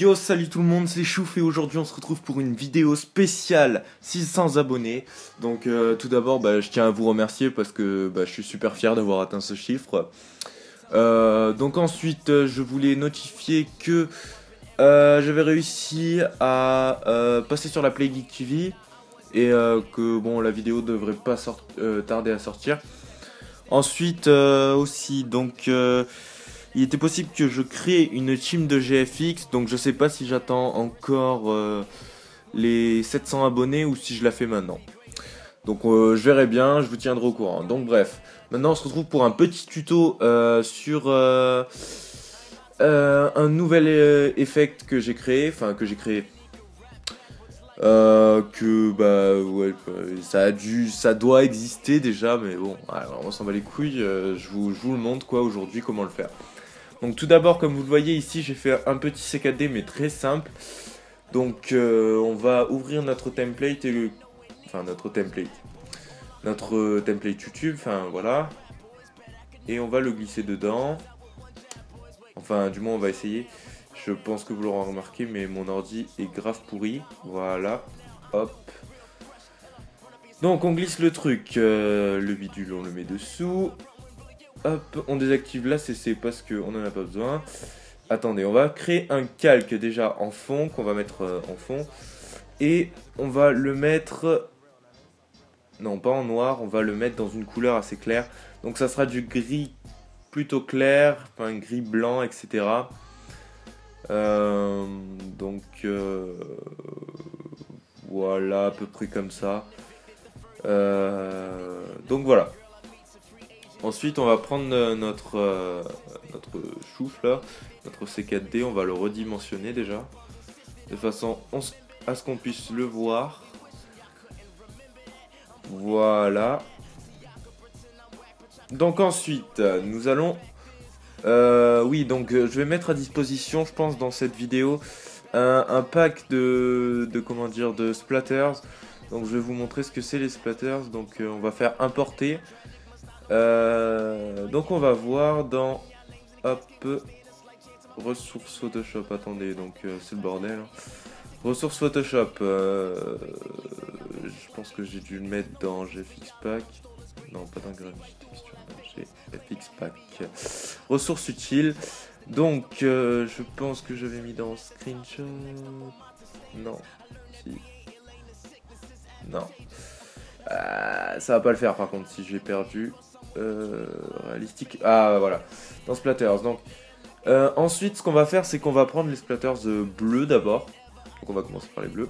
Yo, salut tout le monde, c'est Chouf et aujourd'hui on se retrouve pour une vidéo spéciale 600 abonnés. Donc tout d'abord je tiens à vous remercier parce que je suis super fier d'avoir atteint ce chiffre. Donc ensuite je voulais notifier que j'avais réussi à passer sur la Play Geek TV et que bon, la vidéo devrait pas tarder à sortir. Ensuite aussi donc il était possible que je crée une team de GFX, donc je sais pas si j'attends encore les 700 abonnés ou si je la fais maintenant. Donc je verrai bien, je vous tiendrai au courant. Donc bref, maintenant on se retrouve pour un petit tuto sur un nouvel effect que j'ai créé, ça doit exister déjà, mais bon, alors, on s'en bat les couilles, je vous le montre quoi aujourd'hui, comment le faire. Donc tout d'abord, comme vous le voyez ici, j'ai fait un petit CKD mais très simple. Donc on va ouvrir notre template notre template YouTube, voilà. Et on va le glisser dedans. Enfin, du moins on va essayer. Je pense que vous l'aurez remarqué, mais mon ordi est grave pourri. Voilà, hop. Donc on glisse le truc, le bidule on le met dessous. Hop, on désactive l'ACC parce qu'on n'en a pas besoin. Attendez, on va créer un calque déjà en fond, qu'on va mettre en fond. Et on va le mettre... Non, pas en noir, on va le mettre dans une couleur assez claire. Donc ça sera du gris plutôt clair, enfin gris blanc, etc. Voilà, à peu près comme ça. Donc voilà. Ensuite, on va prendre notre chouf là, notre C4D, on va le redimensionner déjà, de façon à ce qu'on puisse le voir. Voilà. Donc ensuite, nous allons... je vais mettre à disposition, je pense, dans cette vidéo, un pack de splatters. Donc je vais vous montrer ce que c'est les splatters. Donc on va faire importer. Donc on va voir dans ressources Photoshop. Attendez, donc c'est le bordel. Ressources Photoshop. Je pense que j'ai dû le mettre dans GFX Pack. Non, pas dans Gravity Texture, dans GFX Pack. Ressources utiles. Donc je pense que j'avais mis dans Screenshot. Non. Si. Non. Ça va pas le faire par contre si j'ai perdu. Réalistique. Ah voilà. Dans Splatters. Donc ensuite ce qu'on va faire c'est qu'on va prendre les splatters bleus d'abord. Donc on va commencer par les bleus.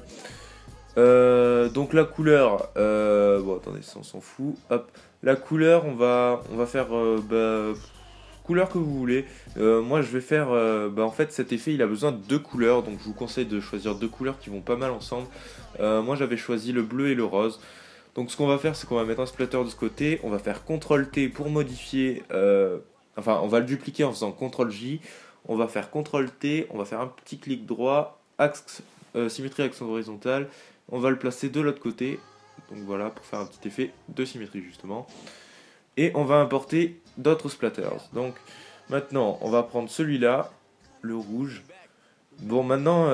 Donc la couleur. Bon attendez, ça on s'en fout. Hop. La couleur on va faire couleur que vous voulez. Moi je vais faire en fait cet effet il a besoin de deux couleurs. Donc je vous conseille de choisir deux couleurs qui vont pas mal ensemble. Moi j'avais choisi le bleu et le rose. Donc ce qu'on va faire c'est qu'on va mettre un splatter de ce côté, on va faire CTRL T pour modifier, on va le dupliquer en faisant CTRL J, on va faire CTRL T, on va faire un petit clic droit, axe, symétrie axe horizontal, on va le placer de l'autre côté, donc voilà pour faire un petit effet de symétrie justement, et on va importer d'autres splatters. Donc maintenant on va prendre celui-là, le rouge. Bon maintenant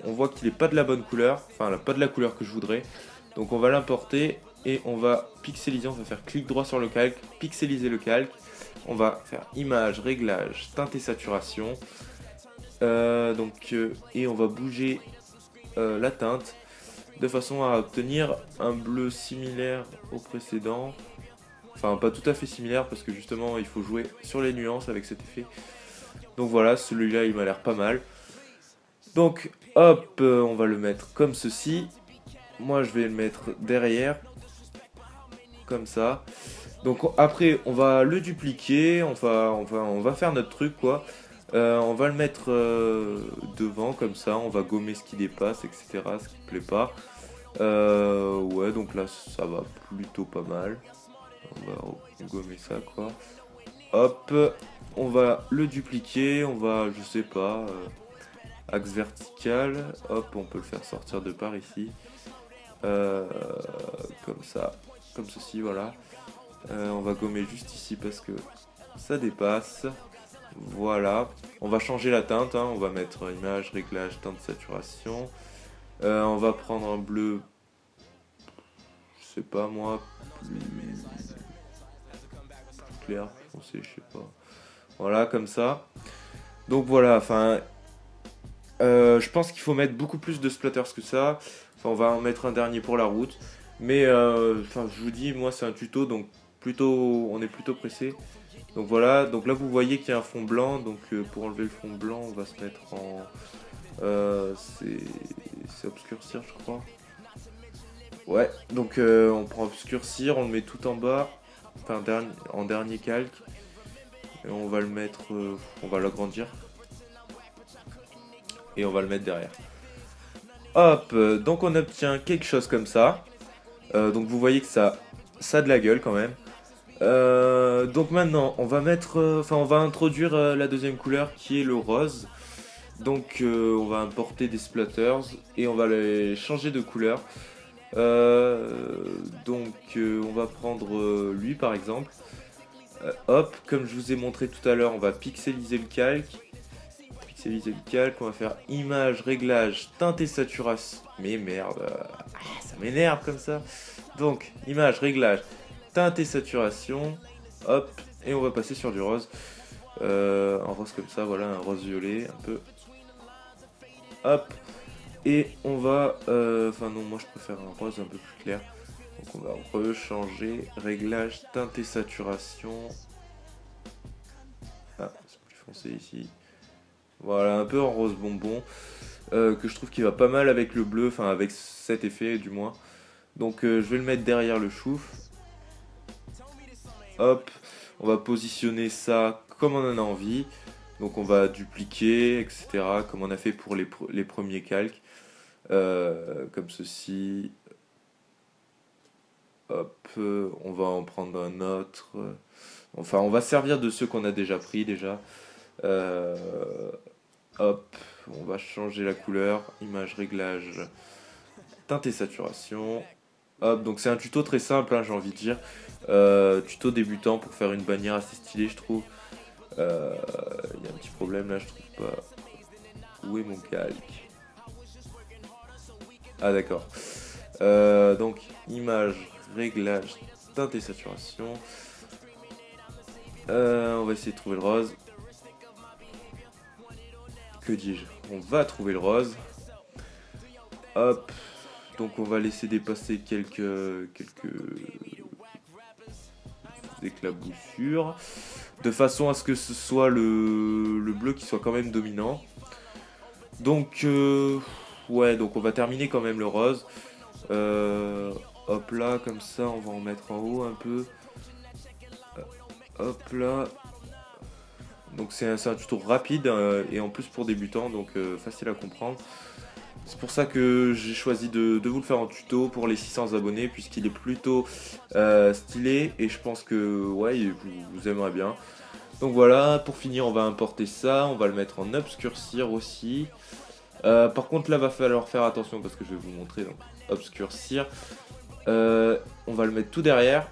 on voit qu'il n'est pas de la bonne couleur, pas de la couleur que je voudrais. Donc on va l'importer et on va pixeliser, on va faire clic droit sur le calque, pixeliser le calque. On va faire image, réglage, teinte et saturation. Et on va bouger la teinte de façon à obtenir un bleu similaire au précédent. Enfin pas tout à fait similaire parce que justement il faut jouer sur les nuances avec cet effet. Donc voilà, celui-là il m'a l'air pas mal. Donc hop, on va le mettre comme ceci. Moi je vais le mettre derrière, comme ça. Donc après on va le dupliquer, on va faire notre truc quoi. On va le mettre devant comme ça, on va gommer ce qui dépasse, etc. Ce qui ne plaît pas. Ouais donc là ça va plutôt pas mal. On va gommer ça quoi. Hop, on va le dupliquer, on va, je sais pas, axe vertical. Hop, on peut le faire sortir de par ici. Comme ça, comme ceci, voilà. On va gommer juste ici parce que ça dépasse. Voilà. On va changer la teinte, hein. On va mettre image, réglage, teinte, saturation. On va prendre un bleu, je sais pas moi, plus clair, plus foncé, je sais pas. Voilà, comme ça. Donc voilà, enfin, je pense qu'il faut mettre beaucoup plus de splatters que ça. Enfin, on va en mettre un dernier pour la route. Mais, enfin, je vous dis, moi, c'est un tuto, donc plutôt, on est plutôt pressé. Donc voilà, donc là, vous voyez qu'il y a un fond blanc. Donc pour enlever le fond blanc, on va se mettre en... c'est obscurcir, je crois. Ouais, donc on prend obscurcir, on le met tout en bas. Enfin, en dernier calque. Et on va le mettre... on va l'agrandir. Et on va le mettre derrière. Hop, donc on obtient quelque chose comme ça. Donc vous voyez que ça a de la gueule quand même. Donc maintenant on va mettre, on va introduire la deuxième couleur qui est le rose. Donc on va importer des splatters et on va les changer de couleur. Donc on va prendre lui par exemple. Hop, comme je vous ai montré tout à l'heure, on va pixeliser le calque. On va faire image, réglage, teinte et saturation. Mais merde, ça m'énerve comme ça. Donc, image, réglage, teinte et saturation. Hop, et on va passer sur du rose. Un rose comme ça, voilà, un rose violet, un peu. Hop, et on va... Enfin non, moi je préfère un rose un peu plus clair. Donc on va rechanger, réglage, teinte et saturation. Ah, c'est plus foncé ici. Voilà, un peu en rose bonbon, que je trouve qui va pas mal avec le bleu, enfin avec cet effet du moins. Donc je vais le mettre derrière le chouf. Hop, on va positionner ça comme on en a envie. Donc on va dupliquer, etc. Comme on a fait pour les premiers calques. Comme ceci. Hop, on va en prendre un autre. Enfin, on va servir de ceux qu'on a déjà pris déjà. Hop, on va changer la couleur, image, réglage, teinte et saturation. Hop, donc c'est un tuto très simple, hein, j'ai envie de dire. Tuto débutant pour faire une bannière assez stylée, je trouve. Il y a un petit problème là, je trouve pas. Où est mon calque? Ah d'accord. Donc image, réglage, teinte et saturation. On va essayer de trouver le rose. Que dis-je? On va trouver le rose. Hop. Donc on va laisser dépasser quelques éclaboussures. De façon à ce que ce soit le bleu qui soit quand même dominant. Donc ouais, donc on va terminer quand même le rose. Hop là, comme ça, on va en mettre en haut un peu. Hop là. Donc c'est un tuto rapide et en plus pour débutants, donc facile à comprendre. C'est pour ça que j'ai choisi de vous le faire en tuto pour les 600 abonnés, puisqu'il est plutôt stylé et je pense que ouais, vous aimerez bien. Donc voilà, pour finir on va importer ça, on va le mettre en obscurcir aussi. Par contre là va falloir faire attention parce que je vais vous montrer, donc obscurcir. On va le mettre tout derrière.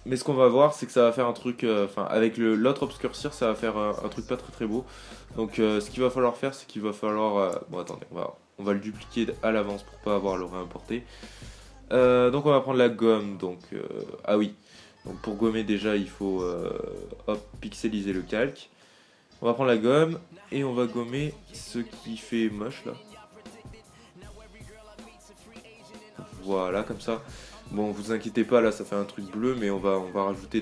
Mais ce qu'on va voir, c'est que ça va faire un truc, avec l'autre obscurcir, ça va faire un truc pas très très beau. Donc ce qu'il va falloir faire, c'est qu'il va falloir... bon attendez, on va le dupliquer à l'avance pour pas avoir à le réimporter. Donc on va prendre la gomme, donc... ah oui, donc pour gommer déjà, il faut hop, pixeliser le calque. On va prendre la gomme et on va gommer ce qui fait moche là. Voilà, comme ça. Bon, vous inquiétez pas, là ça fait un truc bleu, mais on va rajouter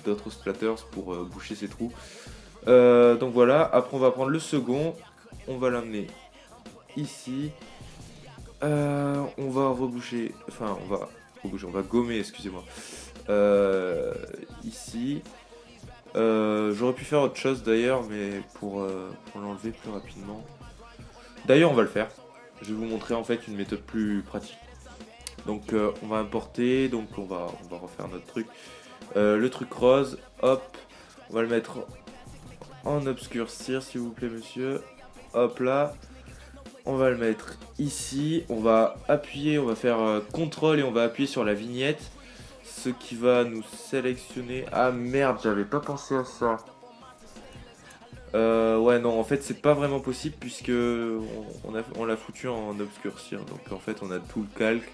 d'autres splatters pour boucher ces trous. Donc voilà, après on va prendre le second, on va l'amener ici. On va reboucher, on va gommer, excusez-moi. Ici. J'aurais pu faire autre chose d'ailleurs, mais pour l'enlever plus rapidement. D'ailleurs, on va le faire. Je vais vous montrer en fait une méthode plus pratique. Donc on va importer, donc on va refaire notre truc. Le truc rose, hop, on va le mettre en obscurcir s'il vous plaît monsieur. Hop là, on va le mettre ici, on va appuyer, on va faire CTRL et on va appuyer sur la vignette. Ce qui va nous sélectionner... Ah merde, j'avais pas pensé à ça. Ouais, non, en fait, c'est pas vraiment possible puisque on l'a foutu en obscurcir. Donc, en fait, on a tout le calque.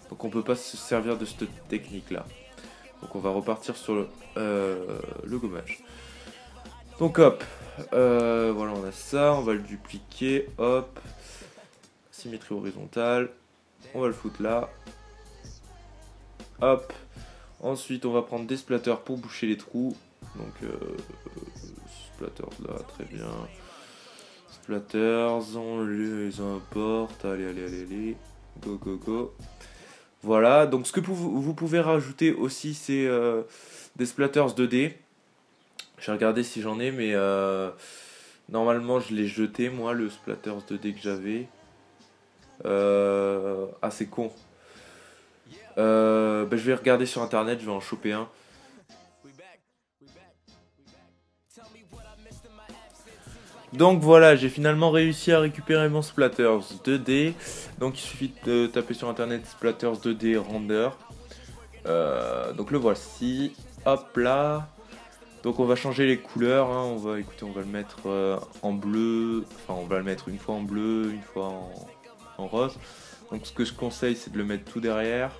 Donc, on peut pas se servir de cette technique-là. Donc, on va repartir sur le gommage. Donc, hop. Voilà, on a ça. On va le dupliquer. Hop. Symétrie horizontale. On va le foutre là. Hop. Ensuite, on va prendre des splatters pour boucher les trous. Donc, splatters là, très bien. Splatters, on les importe. Allez, allez, allez, allez. Go, go, go. Voilà, donc ce que vous pouvez rajouter aussi, c'est des splatters 2D. J'ai regardé si j'en ai, mais normalement je l'ai jeté, moi, le splatters 2D que j'avais. Ah, c'est con. Je vais regarder sur internet, je vais en choper un. Donc voilà, j'ai finalement réussi à récupérer mon Splatters 2D. Donc il suffit de taper sur internet Splatters 2D Render. Donc le voici. Hop là. Donc on va changer les couleurs. Hein. On va le mettre en bleu. Enfin, on va le mettre une fois en bleu, une fois en rose. Donc ce que je conseille, c'est de le mettre tout derrière.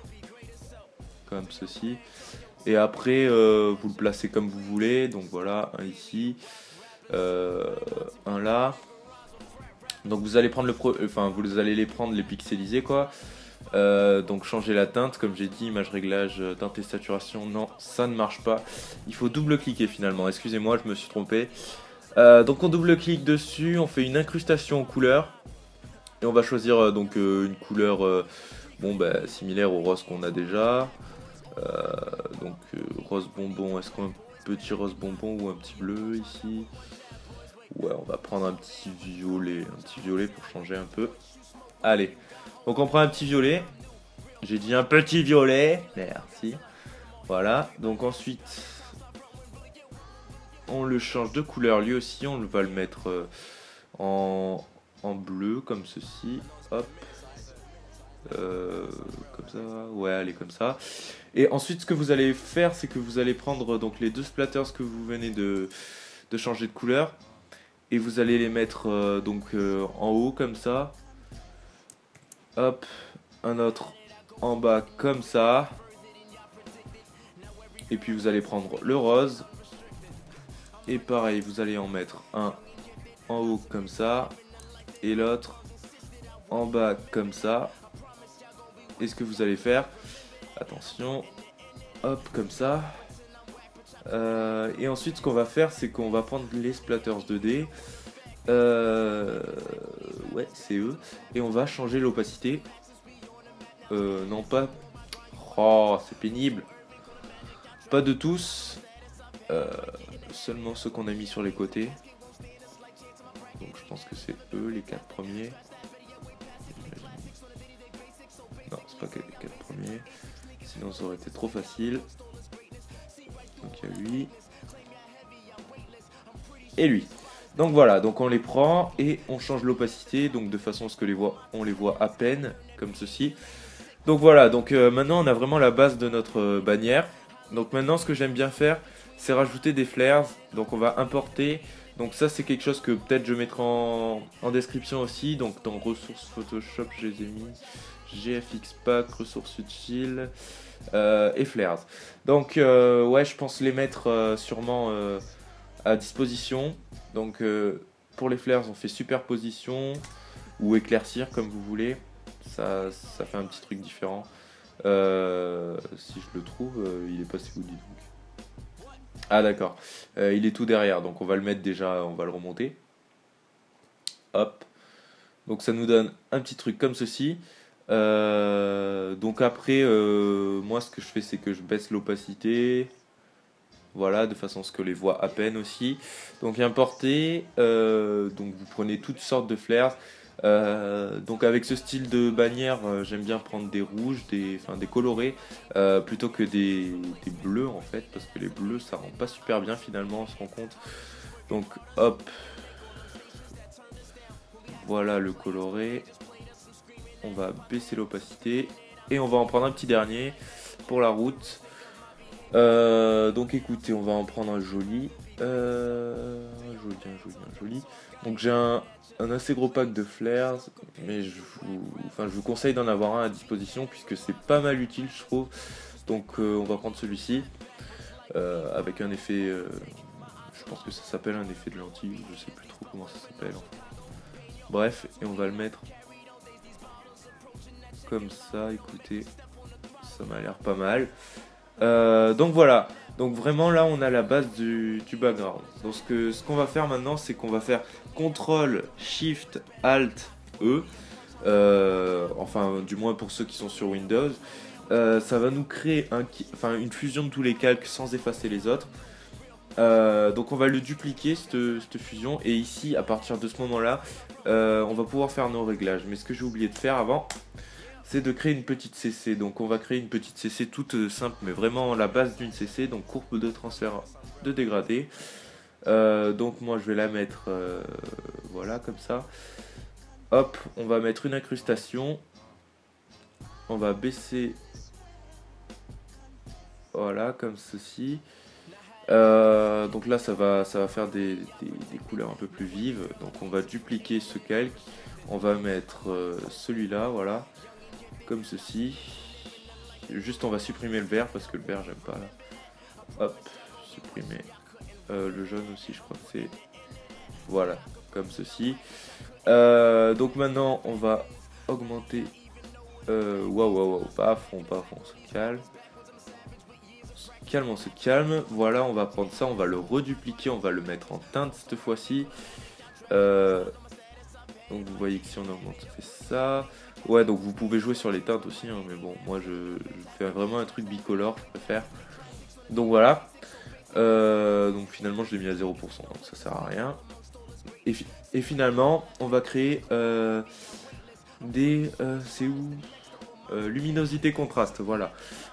Comme ceci. Et après, vous le placez comme vous voulez. Donc voilà, un ici. Un là. Donc vous allez prendre vous allez les prendre, les pixeliser quoi. Donc changer la teinte, comme j'ai dit, image réglage, teinte et saturation, non, ça ne marche pas. Il faut double-cliquer finalement, excusez-moi, je me suis trompé. Donc on double-clique dessus, on fait une incrustation aux couleurs. Et on va choisir une couleur similaire au rose qu'on a déjà. Rose bonbon, est-ce qu'on a un petit rose bonbon ou un petit bleu ici? Ouais, on va prendre un petit violet pour changer un peu. Allez, donc on prend un petit violet. J'ai dit un petit violet, merci. Voilà, donc ensuite, on le change de couleur lui aussi. On va le mettre en bleu, comme ceci. Hop. Comme ça, ouais, allez, comme ça. Et ensuite, ce que vous allez faire, c'est que vous allez prendre donc les deux splatters que vous venez de changer de couleur. Et vous allez les mettre en haut comme ça. Hop, un autre en bas comme ça. Et puis vous allez prendre le rose. Et pareil, vous allez en mettre un en haut comme ça. Et l'autre en bas comme ça. Et ce que vous allez faire, attention, hop, comme ça. Et ensuite, ce qu'on va faire, c'est qu'on va prendre les splatters 2D. Ouais, c'est eux. Et on va changer l'opacité. Non, pas... Oh, c'est pénible. Pas de tous. Seulement ceux qu'on a mis sur les côtés. Donc je pense que c'est eux, les 4 premiers. Non, c'est pas que les 4 premiers. Sinon, ça aurait été trop facile. Donc il y a lui. Et lui. Donc voilà, donc on les prend et on change l'opacité, donc de façon à ce que on les voit à peine, comme ceci. Donc voilà, donc maintenant on a vraiment la base de notre bannière. Donc maintenant ce que j'aime bien faire, c'est rajouter des flares. Donc on va importer. Donc ça c'est quelque chose que peut-être je mettrai en description aussi. Donc dans ressources Photoshop, je les ai mis. GFX Pack, ressources utiles et flares. Donc ouais, je pense les mettre sûrement à disposition. Donc pour les flares, on fait superposition ou éclaircir comme vous voulez. Ça fait un petit truc différent. Si je le trouve, il est passé où, dis donc. Ah d'accord, il est tout derrière, donc on va le mettre déjà, on va le remonter. Hop. Donc ça nous donne un petit truc comme ceci. Donc après, moi ce que je fais, c'est que je baisse l'opacité. Voilà, de façon à ce que les voit à peine aussi. Donc importer, donc vous prenez toutes sortes de flares. Donc avec ce style de bannière, j'aime bien prendre des rouges, des colorés, plutôt que des bleus en fait, parce que les bleus ça rend pas super bien finalement, on se rend compte. Donc hop, voilà le coloré. On va baisser l'opacité et on va en prendre un petit dernier pour la route. Donc écoutez, on va en prendre un joli. Joli, bien joli, bien joli. Donc j'ai un assez gros pack de flares, mais je vous conseille d'en avoir un à disposition puisque c'est pas mal utile, je trouve. Donc on va prendre celui-ci avec un effet, je pense que ça s'appelle un effet de lentille, je sais plus trop comment ça s'appelle. Bref, et on va le mettre comme ça. Écoutez, ça m'a l'air pas mal. Donc voilà. Donc vraiment là on a la base du background. Donc ce qu'on va faire maintenant, c'est qu'on va faire CTRL SHIFT ALT E. Enfin du moins pour ceux qui sont sur Windows. Ça va nous créer une fusion de tous les calques sans effacer les autres. Donc on va le dupliquer cette fusion, et ici à partir de ce moment là on va pouvoir faire nos réglages. Mais ce que j'ai oublié de faire avant, c'est de créer une petite CC. Donc on va créer une petite CC toute simple, mais vraiment la base d'une CC, donc courbe de transfert de dégradé. Donc moi je vais la mettre voilà comme ça. Hop, on va mettre une incrustation. On va baisser, voilà comme ceci. Donc là ça va faire des couleurs un peu plus vives. Donc on va dupliquer ce calque. On va mettre celui-là, voilà, comme ceci. Juste on va supprimer le vert parce que le vert j'aime pas là. Hop, supprimer le jaune aussi, je crois que c'est, voilà, comme ceci. Donc maintenant on va augmenter, waouh, pas à fond, on se calme. On se calme. Voilà, on va prendre ça, on va le redupliquer, on va le mettre en teinte cette fois-ci. Donc vous voyez que si on augmente, ça fait ça. Ouais, donc vous pouvez jouer sur les teintes aussi, hein, mais bon, moi je fais vraiment un truc bicolore, je préfère. Donc voilà. Donc finalement je l'ai mis à 0%, donc ça sert à rien. Et finalement, on va créer c'est où, luminosité contraste, voilà.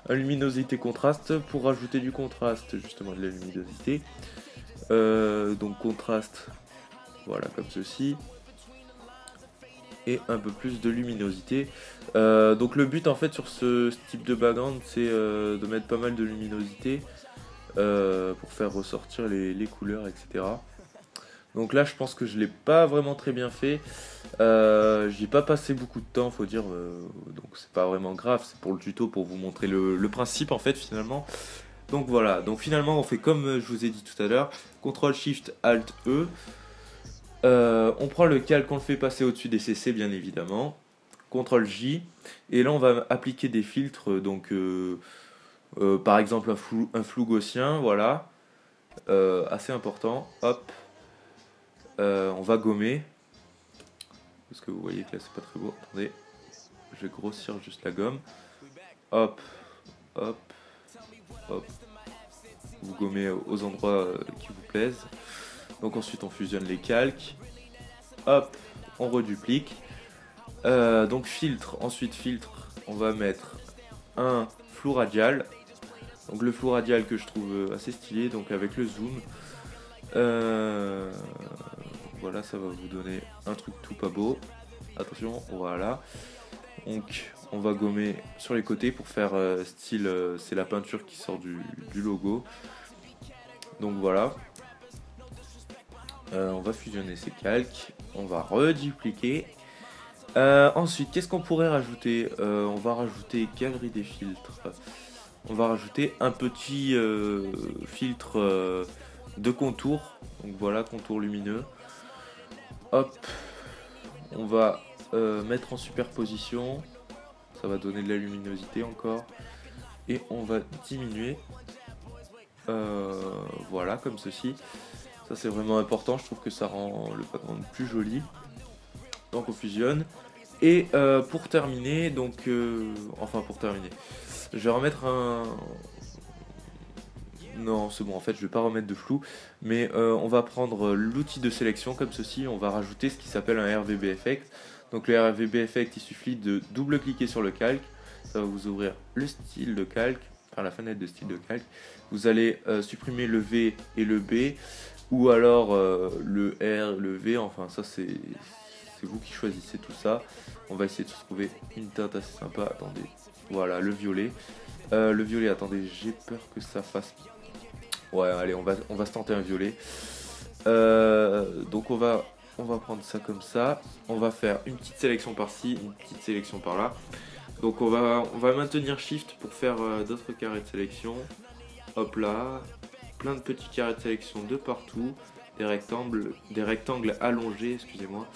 Un luminosité contraste pour rajouter du contraste, justement de la luminosité. Donc contraste, voilà comme ceci. Et un peu plus de luminosité. Donc le but en fait sur ce type de background, c'est de mettre pas mal de luminosité pour faire ressortir les couleurs, etc. Donc là je pense que je l'ai pas vraiment très bien fait. J'y ai pas passé beaucoup de temps, faut dire, donc c'est pas vraiment grave, c'est pour le tuto, pour vous montrer le principe en fait finalement. Donc voilà, donc finalement on fait comme je vous ai dit tout à l'heure, CTRL SHIFT ALT E. On prend le calque, on le fait passer au-dessus des CC bien évidemment. CTRL J, et là on va appliquer des filtres, donc par exemple un flou gaussien, voilà, assez important. Hop, on va gommer, parce que vous voyez que là c'est pas très beau. Attendez, je vais grossir juste la gomme. Hop, hop, hop. Vous gommez aux endroits qui vous plaisent. Donc ensuite on fusionne les calques. Hop, on reduplique. Donc filtre, ensuite filtre, on va mettre un flou radial. Donc le flou radial que je trouve assez stylé, donc avec le zoom. Voilà, ça va vous donner un truc tout pas beau. Attention, voilà. Donc on va gommer sur les côtés pour faire style, c'est la peinture qui sort du logo. Donc voilà. On va fusionner ces calques, on va redupliquer. Ensuite, qu'est-ce qu'on pourrait rajouter? On va rajouter galerie des filtres. On va rajouter un petit filtre de contour. Donc voilà, contour lumineux. Hop, on va mettre en superposition. Ça va donner de la luminosité encore. Et on va diminuer. Voilà, comme ceci. Ça c'est vraiment important, je trouve que ça rend le background plus joli. Donc on fusionne. Et pour terminer, donc pour terminer, je vais remettre un... Non, c'est bon, en fait je vais pas remettre de flou, mais on va prendre l'outil de sélection comme ceci, on va rajouter ce qui s'appelle un RVB Effect. Donc le RVB Effect, il suffit de double-cliquer sur le calque, ça va vous ouvrir le style de calque, enfin la fenêtre de style de calque. Vous allez supprimer le V et le B, ou alors le R, le V, enfin ça c'est vous qui choisissez tout ça. On va essayer de se trouver une teinte assez sympa. Attendez, voilà, le violet. Le violet, attendez, j'ai peur que ça fasse Ouais, allez, on va se tenter un violet. Donc on va prendre ça comme ça. On va faire une petite sélection par-ci, une petite sélection par-là. Donc on va maintenir Shift pour faire d'autres carrés de sélection. Hop là, plein de petits carrés de sélection de partout, des rectangles allongés, excusez-moi.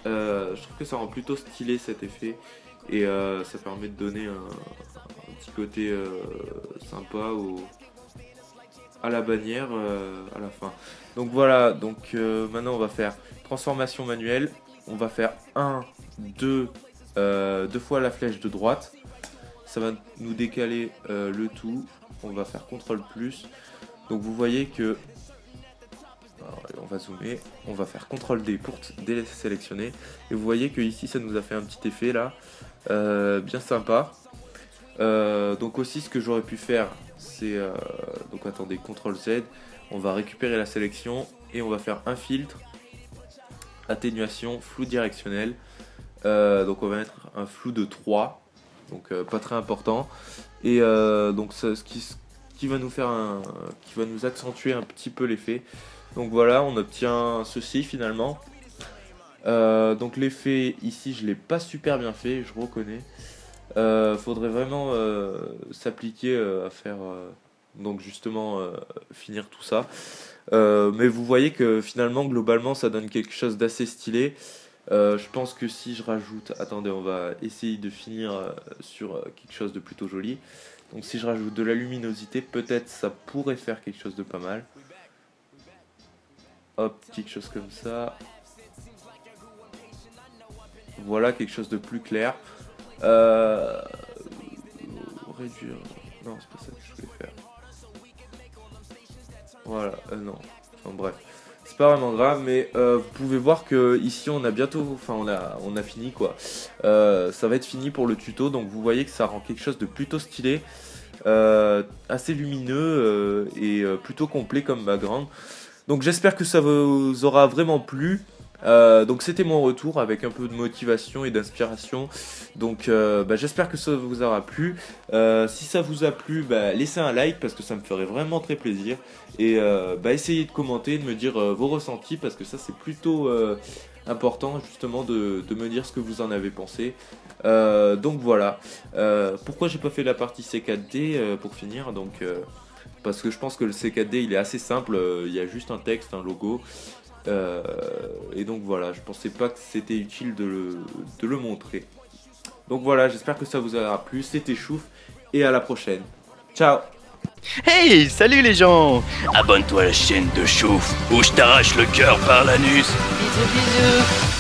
Je trouve que ça rend plutôt stylé cet effet et ça permet de donner un petit côté sympa à la bannière à la fin. Donc voilà, donc maintenant on va faire transformation manuelle. On va faire 2 fois la flèche de droite. Ça va nous décaler le tout. On va faire CTRL+. Donc vous voyez que... Alors, on va zoomer. On va faire CTRL-D pour désélectionner. Et vous voyez que ici ça nous a fait un petit effet là. Bien sympa. Donc aussi ce que j'aurais pu faire, c'est... donc attendez, CTRL-Z. On va récupérer la sélection. Et on va faire un filtre. Atténuation, flou directionnel. Donc on va mettre un flou de 3. Donc pas très important. Et donc ce qui va nous faire qui va nous accentuer un petit peu l'effet. Donc voilà, on obtient ceci finalement. Donc l'effet ici je l'ai pas super bien fait, je reconnais. Faudrait vraiment s'appliquer à faire donc justement finir tout ça. Mais vous voyez que finalement globalement ça donne quelque chose d'assez stylé. Je pense que si je rajoute... Attendez, on va essayer de finir sur quelque chose de plutôt joli. Donc si je rajoute de la luminosité, peut-être ça pourrait faire quelque chose de pas mal. Hop, petite chose comme ça. Voilà, quelque chose de plus clair. Réduire... Non, c'est pas ça que je voulais faire. Voilà, non. Enfin bref. C'est pas vraiment grave, mais vous pouvez voir que ici on a bientôt, enfin on a fini quoi. Ça va être fini pour le tuto, donc vous voyez que ça rend quelque chose de plutôt stylé, assez lumineux et plutôt complet comme background. Donc j'espère que ça vous aura vraiment plu. Donc c'était mon retour avec un peu de motivation et d'inspiration. Donc j'espère que ça vous aura plu. Si ça vous a plu, laissez un like parce que ça me ferait vraiment très plaisir. Et essayez de commenter, de me dire vos ressentis parce que ça c'est plutôt important justement de me dire ce que vous en avez pensé. Donc voilà. Pourquoi j'ai pas fait la partie C4D pour finir donc parce que je pense que le C4D il est assez simple. Il y a juste un texte, un logo. Et donc voilà, je pensais pas que c'était utile de le montrer. Donc voilà, j'espère que ça vous aura plu. C'était Chouf et à la prochaine. Ciao. Hey, salut les gens! Abonne-toi à la chaîne de Chouf où je t'arrache le cœur par l'anus. Bisous bisous.